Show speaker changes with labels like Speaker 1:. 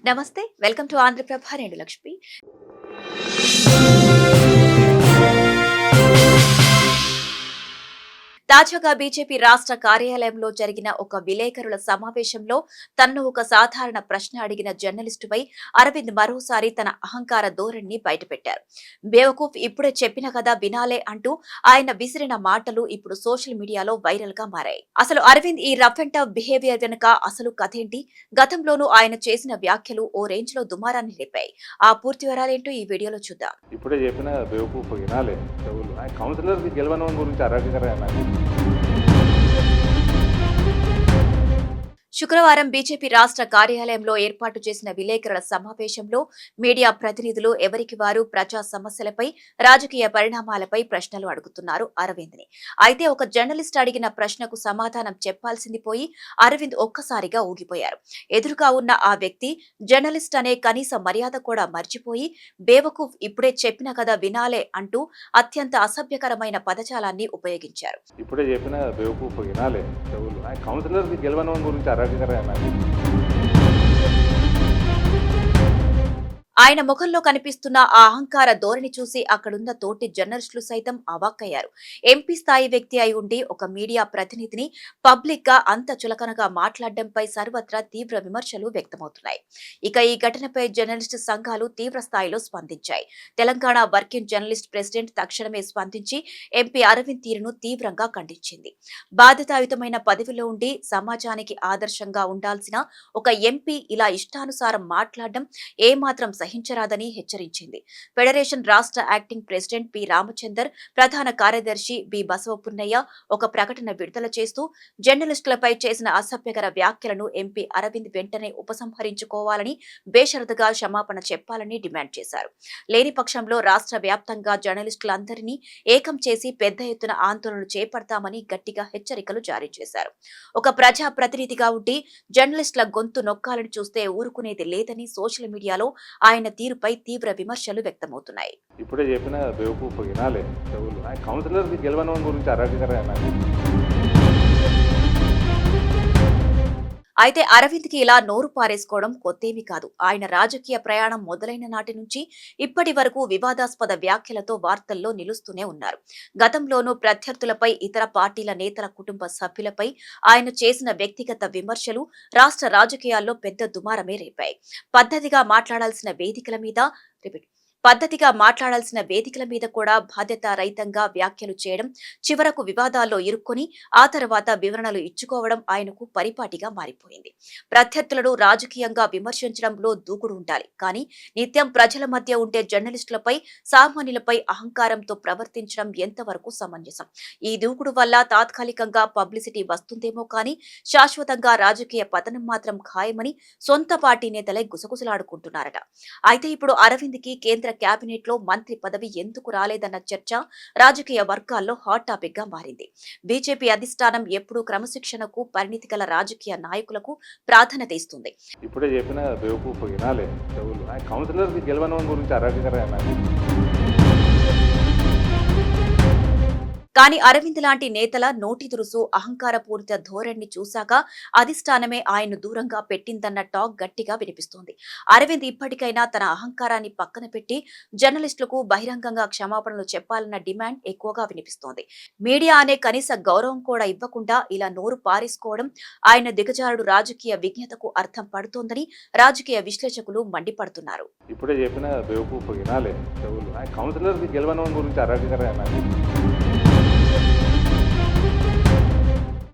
Speaker 1: నమస్తే. Welcome to Andhra Prabha. నేను లక్ష్మి. తాజాగా బీజేపీ రాష్ట్ర కార్యాలయంలో జరిగిన ఒక విలేకరుల సమావేశంలో తన్ను ఒక సాధారణ ప్రశ్న అడిగిన జర్నలిస్టుపై అరవింద్ మరోసారి తన అహంకార ధోరణిని బయటపెట్టారు. బేవకూఫ్ ఇప్పుడే చెప్పిన కదా వినాలే అంటూ ఆయన విసిరిన మాటలు ఇప్పుడు సోషల్ మీడియాలో వైరల్ గా మారాయి. అసలు అరవింద్ ఈ రఫ్ అండ్ టఫ్ బిహేవియర్ వెనుక అసలు కథేంటి? గతంలోనూ ఆయన చేసిన వ్యాఖ్యలు ఓ రేంజ్ లో దుమారాన్ని లేపాయి. ఆ పూర్తి వివరాలేంటో ఈ వీడియోలో చూద్దాం.
Speaker 2: ఇప్పుడే చెప్పిన బేవకూఫ్ వినాలే చెవులు కౌన్సిలర్ గెలవడం గురించి అరాజకరంగా
Speaker 1: శుక్రవారం బీజేపీ రాష్ట్ర కార్యాలయంలో ఏర్పాటు చేసిన విలేకరుల సమావేశంలో మీడియా ప్రతినిధులు ఎవరికి వారు ప్రజా సమస్యలపై, రాజకీయ పరిణామాలపై ప్రశ్నలు అడుగుతున్నారు అరవింద్ని. అయితే ఒక జర్నలిస్ట్ అడిగిన ప్రశ్నకు సమాధానం చెప్పాల్సింది పోయి అరవింద్ ఒక్కసారిగా ఊగిపోయారు. ఎదురుగా ఉన్న ఆ వ్యక్తి జర్నలిస్ట్ అనే కనీస మర్యాద కూడా మర్చిపోయి బేవకూఫ్ ఇప్పుడే చెప్పిన కదా వినాలే అంటూ అత్యంత అసభ్యకరమైన పదజాలాన్ని ఉపయోగించారు.
Speaker 2: ఇప్పుడే చెప్పిన బేవకూఫ్ వినాలే చెవులు కౌన్సిలర్ గెలవడం గురించి అరాజకరంగా
Speaker 1: ఆయన ముఖంలో కనిపిస్తున్న ఆ అహంకార ధోరణి చూసి అక్కడున్న తోటి జర్నలిస్టులు సైతం అవాక్కయ్యారు. ఎంపీ స్థాయి వ్యక్తి అయి ఉండి ఒక మీడియా ప్రతినిధిని పబ్లిక్ గా అంత చులకనగా మాట్లాడడంపై సర్వత్రా తీవ్ర విమర్శలు వ్యక్తమవుతున్నాయి. ఇక ఈ ఘటనపై జర్నలిస్టు సంఘాలు తీవ్ర స్థాయిలో స్పందించాయి. తెలంగాణ వర్కింగ్ జర్నలిస్ట్ ప్రెసిడెంట్ తక్షణమే స్పందించి ఎంపీ అరవింద్ తీరును తీవ్రంగా ఖండించింది. బాధ్యతాయుతమైన పదవిలో ఉండి సమాజానికి ఆదర్శంగా ఉండాల్సిన ఒక ఎంపీ ఇలా ఇష్టానుసారం మాట్లాడడం ఏమాత్రం సహించరాదని హెచ్చరించింది. ఫెడరేషన్ రాష్ట్ర యాక్టింగ్ ప్రెసిడెంట్ పి రామచందర్, ప్రధాన కార్యదర్శి బి బసవపున్నయ్య ఒక ప్రకటన విడుదల చేస్తూ జర్నలిస్టులపై చేసిన అసభ్యకర వ్యాఖ్యలను ఎంపీ అరవింద్ వెంటనే ఉపసంహరించుకోవాలని, బేషరతుగా క్షమాపణ చెప్పాలని డిమాండ్ చేశారు. లేని పక్షంలో రాష్ట్ర వ్యాప్తంగా జర్నలిస్టులందరినీ ఏకం చేసి పెద్ద ఎత్తున ఆందోళనలు చేపడతామని గట్టిగా హెచ్చరికలు జారీ చేశారు. ఒక ప్రజా ప్రతినిధిగా ఉండి జర్నలిస్టుల గొంతు నొక్కాలని చూస్తే ఊరుకునేది లేదని సోషల్ మీడియాలో ఆయన తీరుపై తీవ్ర విమర్శలు వ్యక్తమవుతున్నాయి.
Speaker 2: ఇప్పుడే చెప్పిన బేవకూఫ్ వినాలే చెవులు కౌన్సిలర్ గెలవడం గురించి అరాజకరంగా
Speaker 1: అయితే అరవింద్ కి ఇలా నోరు పారేసుకోవడం కొత్తేమీ కాదు. ఆయన రాజకీయ ప్రయాణం మొదలైన నాటి నుంచి ఇప్పటి వరకు వివాదాస్పద వ్యాఖ్యలతో వార్తల్లో నిలుస్తూనే ఉన్నారు. గతంలోనూ ప్రత్యర్థులపై, ఇతర పార్టీల నేతల కుటుంబ సభ్యులపై ఆయన చేసిన వ్యక్తిగత విమర్శలు రాష్ట్ర రాజకీయాల్లో పెద్ద దుమారమే రేపాయి. పద్ధతిగా మాట్లాడాల్సిన వేదికల మీద కూడా బాధ్యతారహితంగా వ్యాఖ్యలు చేయడం, చివరకు వివాదాల్లో ఇరుక్కొని ఆ తర్వాత వివరణలు ఇచ్చుకోవడం ఆయనకు పరిపాటిగా మారిపోయింది. ప్రత్యర్థులను రాజకీయంగా విమర్శించడంలో దూకుడు ఉండాలి, కానీ నిత్యం ప్రజల మధ్య ఉండే జర్నలిస్టులపై, సామాన్యులపై అహంకారంతో ప్రవర్తించడం ఎంతవరకు సమంజసం? ఈ దూకుడు వల్ల తాత్కాలికంగా పబ్లిసిటీ వస్తుందేమో కానీ శాశ్వతంగా రాజకీయ పతనం మాత్రం ఖాయమని సొంత పార్టీ నేతలే గుసగుసలాడుకుంటున్నారట. అయితే ఇప్పుడు అరవింద్ కి కేంద్ర కేబినెట్ లో మంత్రి పదవి ఎందుకు రాలేదన్న చర్చ రాజకీయ వర్గాల్లో హాట్ టాపిక్ గా మారింది. బీజేపీ అధిష్టానం ఎప్పుడూ క్రమశిక్షణకు, పరిణితి గల రాజకీయ నాయకులకు ప్రాధాన్యత ఇస్తుంది.
Speaker 2: ఇప్పుడే చెప్పిన బేవకూఫ్ వినాలే చెవులు కౌన్సిలర్ గెలవడం గురించి అరాజకరంగా
Speaker 1: కానీ అరవింద్ లాంటి నేతల నోటి దురుసు, అహంకారపూరిత ధోరణిని చూశాక అధిష్టానమే ఆయన్ను దూరంగా పెట్టిందన్న టాక్ గట్టిగా వినిపిస్తోంది. అరవింద్ ఇప్పటికైనా తన అహంకారాన్ని పక్కన పెట్టి జర్నలిస్టులకు బహిరంగంగా క్షమాపణలు చెప్పాలన్న డిమాండ్ ఎక్కువగా వినిపిస్తోంది. మీడియా అనే కనీస గౌరవం కూడా ఇవ్వకుండా ఇలా నోరు పారేసుకోవడం ఆయన దిగజారుడు రాజకీయ విజ్ఞతకు అర్థం పడుతోందని రాజకీయ విశ్లేషకులు మండిపడుతున్నారు.
Speaker 2: ఇప్పుడే చెప్పిన బేవకూఫ్ వినాలే చెవులు కౌన్సిలర్ గెలవడం గురించి అరాజకరంగా